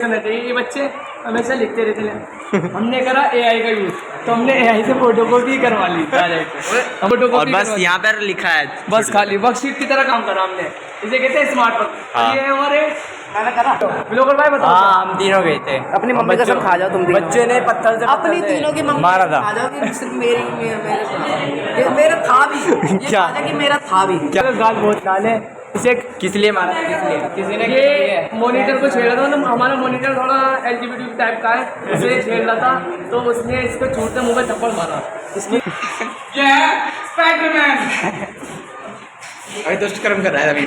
ये बच्चे हमेशा लिखते रहते हैं। हमने करा एआई का यूज, तो हमने एआई से फोटोकॉपी करवा ली डायरेक्ट और बस यहाँ पर लिखा है बस खाली वर्कशीट की तरह काम करा हमने। इसे कहते हैं स्मार्ट वर्क। हाँ। ये हमारे मैंने करा ब्लॉगर भाई बताओ। हाँ, हम तीनों गए थे। अपनी मम्मी का सब खा जाओ तुम तीनों। बच्चे ने पत्थर से अपनी तीनों की मम्मी मारा था। खा जाओ कि सिर्फ मेरा था भी ये क्या? कहा था कि मेरा था भी क्या गाल बहुत लाल है। इसे किस लिए मारा था? किस लिए? किसी ने ये मॉनिटर को छेड़ा था ना। हमारा मॉनिटर थोड़ा एलजीबीटी टाइप का है, उसे छेड़ रहा था तो उसने इसको छूटते मुंह पे थप्पड़ मारा। इसकी क्या है स्पाइडरमैन। अभी दुष्कर्म कर रहा है अभी।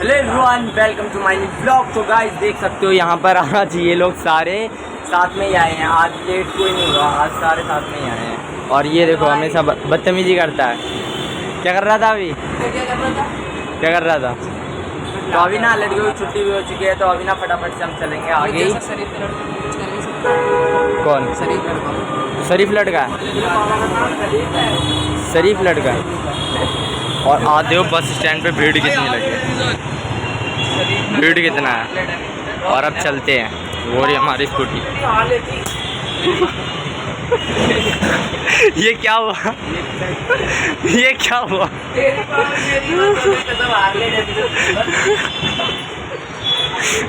Hello everyone, welcome to my new blog. तो गाइस देख सकते हो यहाँ पर आज ये लोग सारे साथ में ही आए हैं। आज लेट कोई नहीं हुआ, आज सारे साथ में ही आए हैं। और ये देखो हमेशा बदतमीजी करता है। क्या कर रहा था अभी? क्या कर रहा था? तो अभी ना लड़कियों की छुट्टी भी हो चुकी है, तो अभी ना फटाफट से हम चलेंगे आगे। कौन? शरीफ लड़का है। शरीफ लड़का है। और आते हो बस स्टैंड पे भीड़ कितनी लगी है, भीड़ कितना है। और अब चलते हैं। वो रही हमारी स्कूटी। ये क्या हुआ? ये क्या हुआ?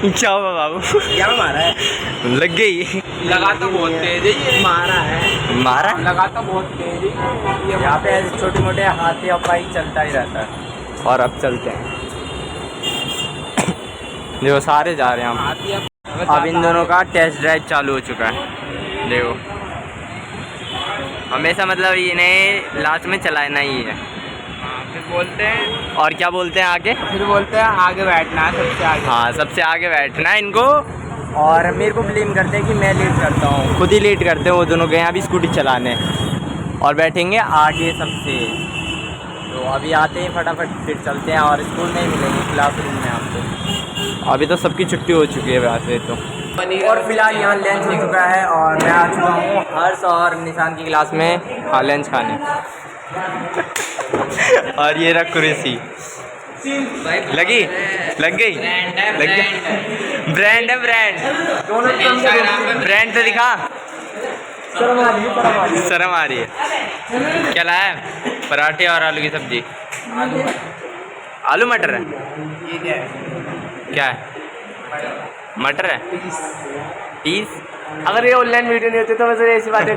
क्या हुआ बाबू? क्या मारा है? लग गई। लगा तो बहुत तेज है ये। मारा है। मारा? लगा तो बहुत तेज है। यहाँ पे ऐसे छोटे मोटे हाथी अपाई चलता ही रहता है। और अब चलते हैं। देखो सारे जा रहे हैं हम। अब इन दोनों का टेस्ट ड्राइव चालू हो चुका है। देखो हमेशा मतलब इन्हें लास्ट में चलाना ही है। फिर बोलते हैं, और क्या बोलते हैं आगे? फिर बोलते हैं आगे बैठना है सबसे आगे। हाँ, सबसे आगे बैठना है इनको। और मेरे को ब्लेम करते हैं कि मैं लेट करता हूँ, खुद ही लेट करते हैं। वो दोनों गए अभी स्कूटी चलाने और बैठेंगे आगे सबसे। तो अभी आते हैं फटाफट, फिर चलते हैं और स्कूल में ही मिलेंगे, क्लासरूम में आपको। अभी तो सबकी छुट्टी हो चुकी है वैसे तो। और फिलहाल यहाँ लंच हो चुका है और मैं आ चुका हूँ हर्ष और निशान की क्लास में। हाँ, लंच खाने। और ये रख कुर्सी लगी, लग गई, लग गई। ब्रांड है, ब्रांड। ब्रांड तो दिखा। शर्म आ रही है। क्या लाया है? पराठे और आलू की सब्जी। आलू मटर है? क्या है? मटर है? पीस। अगर ये ऑनलाइन वीडियो नहीं होती तो वैसे ऐसी बातें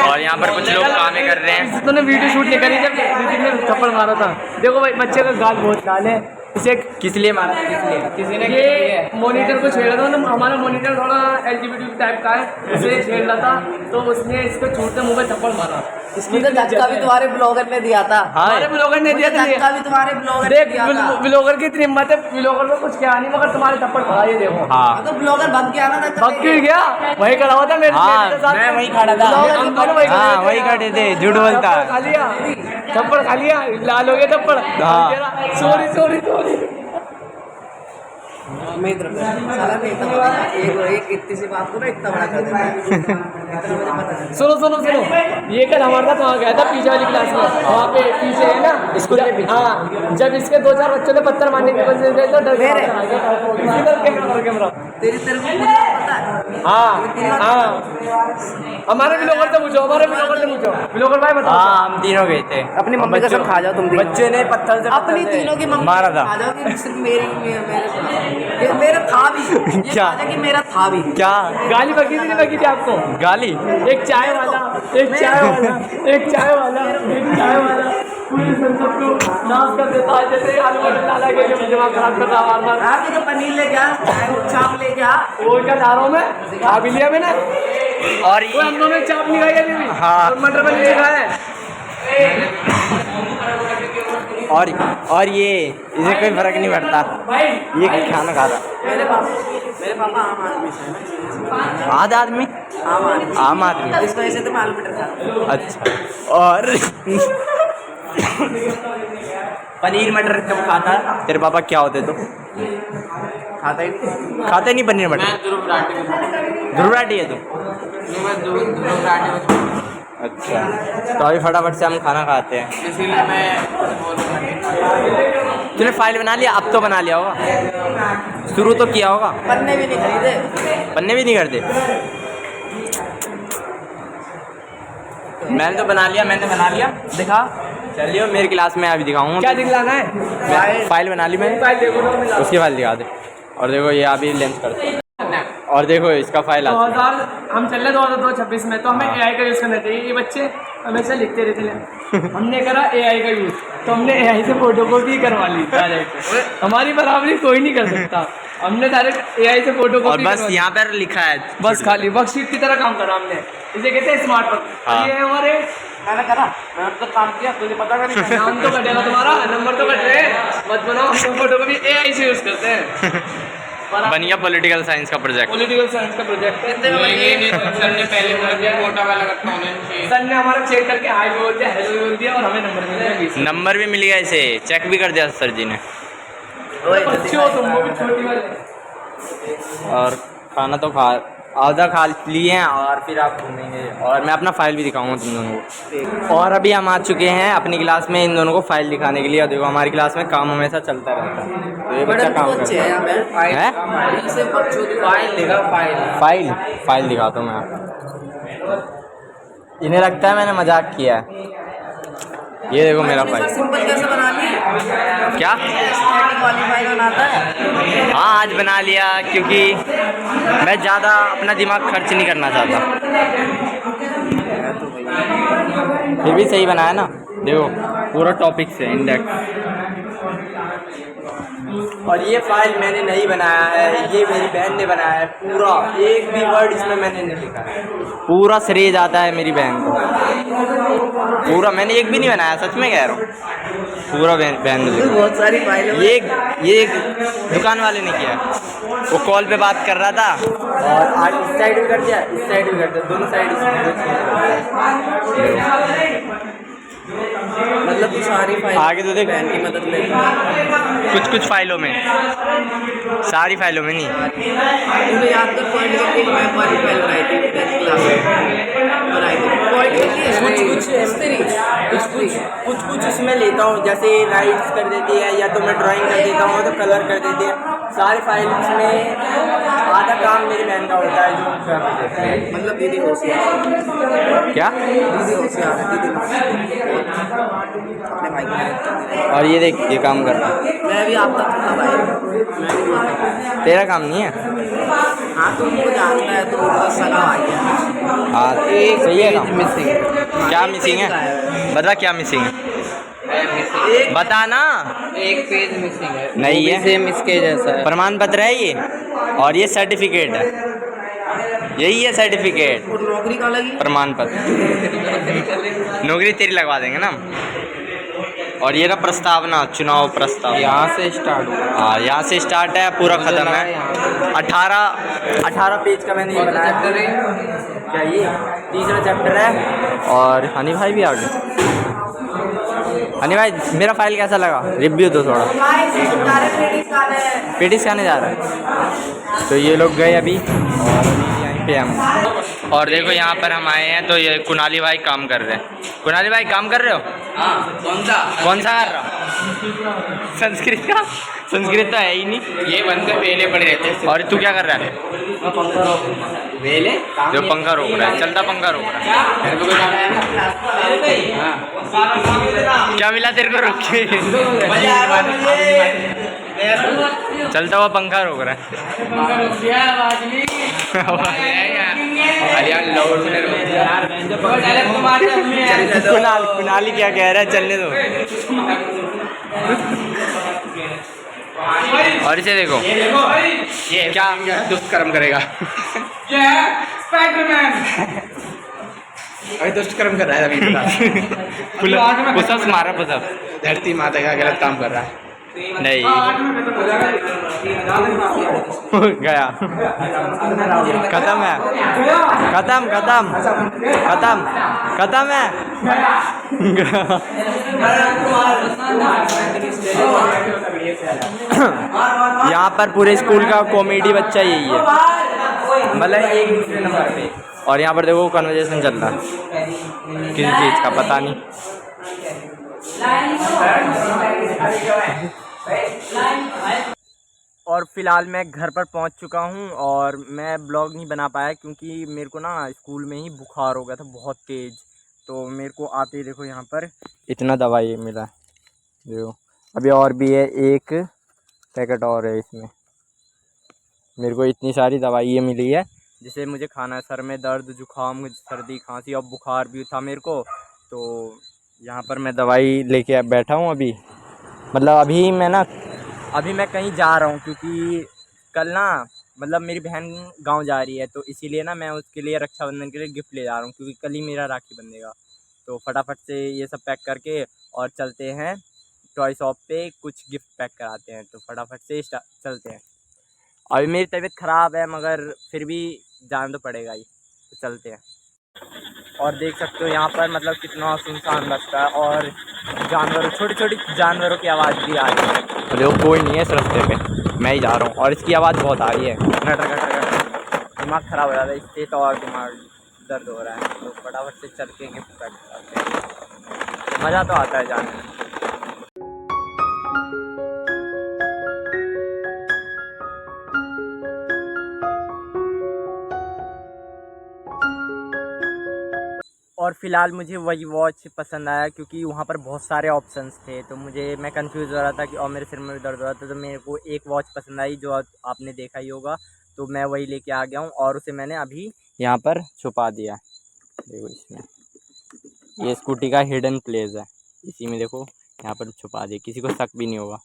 और यहाँ पर कुछ लोग कामें कर रहे हैं। तूने वीडियो शूट नहीं करी जब दीदी ने थप्पड़ मारा था। देखो भाई बच्चे का गाल बहुत लाल है। इसे किस लिए मारा? किस लिए? किसी ने ये मॉनिटर को छेड़ा था ना। हमारा मॉनिटर थोड़ा एलजीबीटी टाइप का है, उसे छेड़ रहा था तो उसने इसको छूटते मुंह पे थप्पड़ मारा। इसमें तो धक्का भी तुम्हारे ब्लॉगर ने दिया था। हमारे ब्लॉगर ने दिया था। धक्का भी तुम्हारे ब्लॉगर ने देख दिया था। ब्लॉगर की इतनी हिम्मत है, ब्लॉगर को कुछ क्या नहीं मगर तुम्हारे थप्पड़ खा। ये देखो। हाँ, तो ब्लॉगर भग गया ना। भग क्यों गया? वही खड़ा हुआ था मेरे साथ। मैं वहीं खड़ा था। हम दोनों वहीं हाँ, वही खड़े थे। झूठ बोलता है। खा लिया, थप्पड़ खा लिया, लाल हो गया थप्पड़। हाँ। Sorry sorry sorry. मैं इधर साला नहीं इतना बड़ा एक इतनी सी बात को ना इतना बड़ा कर देता है। इतना मुझे पता है। सुनो सुनो सुनो, ये कल हमारे साथ वहाँ गया था पीछे वाली क्लास में। वहाँ पे पीछे है ना स्कूल के पीछे। हाँ, जब इसके 2-4 बच्चों ने पत्थर मारने की कोशिश की तो डर गया। कैमरा तेरे को पता है? हाँ हाँ, हमारे ब्लॉगर से पूछो, हमारे ब्लॉगर से पूछो। ब्लॉगर भाई बताओ। हाँ, हम तीनों गए थे। अपनी मम्मी का सब खा जाओ तुम तीनों। बच्चे ने पत्थर से अपनी तीनों की मम्मी मारा था। खा जाओ कि सिर्फ मेरा था भी ये क्या? कहा था कि मेरा था भी क्या गाली बकी थी नहीं बकी थी आपको? गाली? एक चाय वाला, एक चाय वाला, एक चाय वाला, एक चाय वाला पूरी संसद को नाश कर देता है। जैसे आलू मटर डाला के जो दिमाग खराब करता है बार बार। तो पनीर ले गया, चाप ले गया। वो क्या ला रहा हूँ मैं? खा भी लिया मैंने। और वो हम दोनों ने चाप नहीं खाई अभी भी। हाँ। और मटर पनीर खाया है। और ये इसे कोई फर्क नहीं पड़ता, ये खाना खाता। मेरे पापा आम आदमी से आध आदमी? आम आदमी। इस वजह से तो मैं आलू मटर खाता। अच्छा। और पनीर मटर कब खाता? तेरे पापा क्या होते तो? खाता ही नहीं। खाते नहीं पनीर मटर? ध्रुव राठी है तू? अच्छा, तो अभी फटाफट से हम खाना खाते हैं। इसीलिए मैं तूने फाइल बना लिया? अब तो बना लिया होगा, शुरू तो किया होगा। पन्ने भी नहीं खरीदे। पन्ने भी नहीं करते? मैंने तो बना लिया, दिखा। चलिए मेरी क्लास में अभी दिखाऊंगा। क्या दिखलाना है? फाइल बना ली मैंने, फाइल देखो तो मिला। उसकी फाइल दिखा दे। और देखो ये अभी लेंस करते हैं। और देखो इसका फाइल आता है। 2000 हम चल रहे 2026 में, तो हमें AI का यूज़ करना चाहिए। ये बच्चे हमेशा लिखते रहते हैं। हमने करा AI का यूज़, तो हमने AI से फोटोकॉपी करवा ली डायरेक्ट। हमारी बराबरी कोई नहीं कर सकता। हमने डायरेक्ट AI से और फोटोकॉपी बस यहाँ पर लिखा है, बस खाली वर्कशीट की तरह काम करा हमने। इसे कहते हैं स्मार्ट वर्क। हाँ। ये हमारे मैंने करा, मैंने तो काम किया, तुझे पता नहीं। नाम तो कटेगा तुम्हारा, नंबर तो कट रहे हैं। मत बनाओ, हम फोटोकॉपी AI से यूज़ करते हैं। बन गया पॉलिटिकल साइंस का प्रोजेक्ट। पॉलिटिकल साइंस का प्रोजेक्ट है। सर ने पहले फोटो वाला रखा होना चाहिए। सर ने हमारा चेक करके हाई बोल दिया, हेलो बोल दिया, और हमें नंबर मिल गया 20। नंबर भी मिल गया, इसे चेक भी कर दिया सर जी ने। बच्चे हो तुम, वो भी छोटी वाले। और खाना तो आधा खा लिए हैं, और फिर आप घूमेंगे, और मैं अपना फाइल भी दिखाऊंगा तुम दोनों को। और अभी हम आ चुके हैं अपनी क्लास में इन दोनों को फाइल दिखाने के लिए। और देखो हमारी क्लास में काम हमेशा चलता रहता है, तो ये बच्चा काम करता है। से बच्चों की फाइल लेगा, फाइल दिखाता हूँ मैं आपको। इन्हें लगता है मैंने मजाक किया है। ये देखो मेरा फाइल। सिंपल कैसे बना ली? क्या? स्टैटिक वाली फाइल बनाता है। हाँ आज बना लिया, क्योंकि मैं ज़्यादा अपना दिमाग खर्च नहीं करना चाहता। फिर भी सही बनाया ना, देखो पूरा टॉपिक से इंडेक्स। और ये फाइल मैंने नहीं बनाया है, ये मेरी बहन ने बनाया है। पूरा एक भी वर्ड इसमें मैंने नहीं लिखा है, पूरा श्रेय जाता है मेरी बहन को। पूरा मैंने एक भी नहीं बनाया, सच में कह रहा हूँ, पूरा बहन ने लिखा। बहुत सारी फाइलें। ये दुकान वाले ने किया। वो कॉल पे बात कर रहा था, और आज इस साइड भी कर दिया, इस साइड भी कर दिया, दोनों साइड मतलब सारी फाइल आगे तो देख, बहन की मदद ले। कुछ फाइलों में, सारी फाइलों में नहीं। मुझे याद कर पॉलिटिकल की मैं वाली फाइल बनाई थी, 10th क्लास में बनाई थी। कुछ उसमें लेता हूँ, जैसे राइट्स कर देती है, या तो मैं ड्राइंग कर देता हूँ, तो कलर कर देती है। सारी फाइल्स में आधा काम मेरी बहन का होता है, जो कर देती है। मतलब दीदी होशियार, क्या? दीदी होशियार है, दीदी अपने भाई की। और ये देख, ये काम कर रहा है। मैं भी आपका छोटा भाई, मैं भी छोटा। तेरा काम नहीं है? हाँ तो उनको जानता है, तो उनका सगा भाई है। हाँ सही है काम। मिसिंग। क्या मिसिंग है? बता क्या मिसिंग है, बता ना। एक पेज मिसिंग है, नहीं है, सेम इसके जैसा है। प्रमाण पत्र है ये, और ये सर्टिफिकेट है, यही है सर्टिफिकेट। और नौकरी का लगी प्रमाण पत्र, नौकरी तेरी लगवा देंगे ना। और ये ना प्रस्तावना, चुनाव प्रस्ताव, यहाँ से स्टार्ट हुआ। हाँ यहाँ से स्टार्ट है, पूरा खत्म है। 18 पेज का मैंने ये बनाया। क्या ये तीसरा चैप्टर है। और हनी भाई भी आ गए। हनी भाई मेरा फाइल कैसा लगा, रिव्यू दो थोड़ा। पेटी खाने जा रहा है, तो ये लोग गए अभी, और अभी यहीं पे हम। और देखो यहाँ पर हम आए हैं, तो ये कुणाली भाई काम कर रहे हैं। कुणाली भाई काम कर रहे हो? हाँ, कौन सा कर रहा हो? संस्कृत का? संस्कृत तो है ही नहीं। ये बंदे पहले पड़े रहते। और तू क्या कर रहा है? वेले जो पंखा रोक रहा है, चलता पंखा रोक रहा है। मेरे को भी जाना है ना। क्या मिला तेरे को रोक के? चलता हुआ पंखा रोक रहा है। कुणाली क्या कह रहा है, चलने दो। और इसे देखो, ये क्या दुष्कर्म करेगा। अभी दुष्कर्म कर रहा है, अभी पुसअप्स मारा, पुसअप। धरती माता का गलत काम कर रहा है। नहीं गया, खत्म है, खत्म है। यहाँ पर पूरे स्कूल का कॉमेडी बच्चा यही है, मतलब एक दूसरे नंबर पे। और यहाँ पर देखो कन्वर्सेशन चल रहा है। किसी चीज़ का पता नहीं। और फिलहाल मैं घर पर पहुंच चुका हूं और मैं ब्लॉग नहीं बना पाया क्योंकि मेरे को ना स्कूल में ही बुखार हो गया था बहुत तेज़। तो मेरे को आते ही देखो यहाँ पर इतना दवाई मिला जो अभी और भी है, एक पैकेट और है इसमें। मेरे को इतनी सारी दवाई मिली है जिसे मुझे खाना है। सर में दर्द, जुकाम, सर्दी, खांसी और बुखार भी था मेरे को। तो यहाँ पर मैं दवाई लेके अब बैठा हूँ अभी। मतलब अभी मैं कहीं जा रहा हूँ क्योंकि कल ना मतलब मेरी बहन गांव जा रही है, तो इसीलिए ना मैं उसके लिए रक्षाबंधन के लिए गिफ्ट ले जा रहा हूँ क्योंकि कल ही मेरा राखी बंधेगा। तो फटाफट से ये सब पैक करके और चलते हैं टॉय शॉप पे, कुछ गिफ्ट पैक कराते हैं। तो फटाफट से चलते हैं। अभी मेरी तबीयत ख़राब है मगर फिर भी जाना तो पड़ेगा ही, तो चलते हैं। और देख सकते हो यहाँ पर मतलब कितना सुनसान रास्ता है और जानवरों, छोटी छोटी जानवरों की आवाज़ भी आ रही है। और देखो कोई नहीं है इस रास्ते पे, मैं ही जा रहा हूँ और इसकी आवाज़ बहुत आ रही है, घटर घटर घटर। दिमाग ख़राब हो जाता है इससे, तो और दिमाग दर्द हो रहा है। तो फटाफट से चल के गिफ्ट पैक करते हैं, मज़ा तो आता है जाने में। और फ़िलहाल मुझे वही वॉच पसंद आया क्योंकि वहाँ पर बहुत सारे ऑप्शंस थे, तो मैं कंफ्यूज हो रहा था कि और मेरे सिर में भी दर्द हो रहा था। तो मेरे को एक वॉच पसंद आई जो आपने देखा ही होगा, तो मैं वही लेके आ गया हूँ और उसे मैंने अभी यहाँ पर छुपा दिया। देखो इसमें ये स्कूटी का हिडन प्लेस है, इसी में देखो यहाँ पर छुपा दिया, किसी को शक भी नहीं होगा।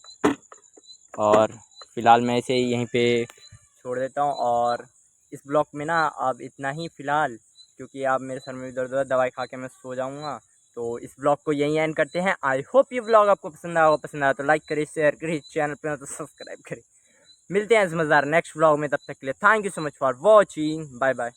और फ़िलहाल मैं इसे यहीं पे छोड़ देता हूँ और इस ब्लॉग में ना अब इतना ही फ़िलहाल, क्योंकि अब मेरे सर में भी दर्द हो रहा है, दवाई खा के मैं सो जाऊँगा। तो इस ब्लॉग को यहीं एंड करते हैं। आई होप ये ब्लॉग आपको पसंद आया होगा। पसंद आया तो लाइक करिए, शेयर करिए, चैनल पे तो सब्सक्राइब करिए। मिलते हैं इस मज़ेदार नेक्स्ट ब्लॉग में, तब तक के लिए thank you so much for watching. Bye bye.